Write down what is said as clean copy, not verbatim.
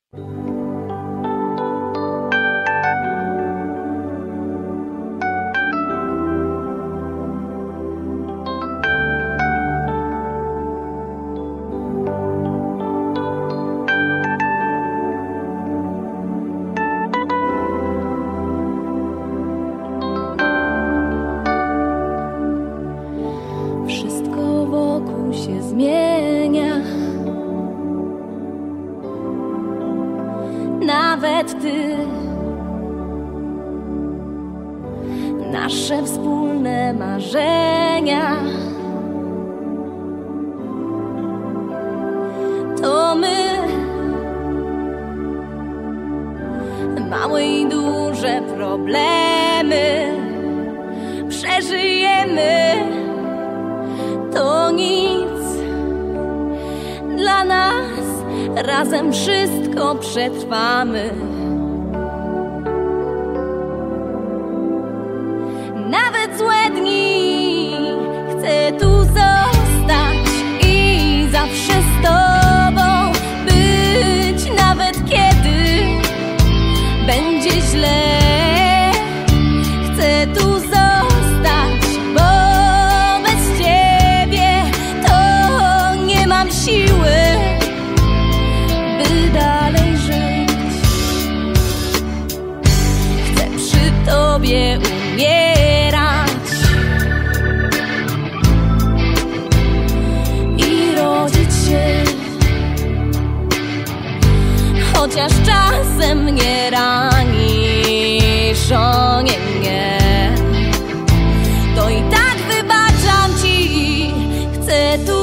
Wszystko wokół się zmienia, nawet ty. Nasze wspólne marzenia to my. Małe i duże problemy przeżyjemy. To nic dla nas, razem wszystko przetrwamy. Nawet złe dni chcę tu zostać i zawsze z tobą być, nawet kiedy będzie źle. Chcę tu zostać, bo bez ciebie to nie mam siły, by dalej żyć. Chcę przy tobie umierać i rodzić się, chociaż czasem mnie ranisz, o nie, to i tak wybaczam ci. Chcę tu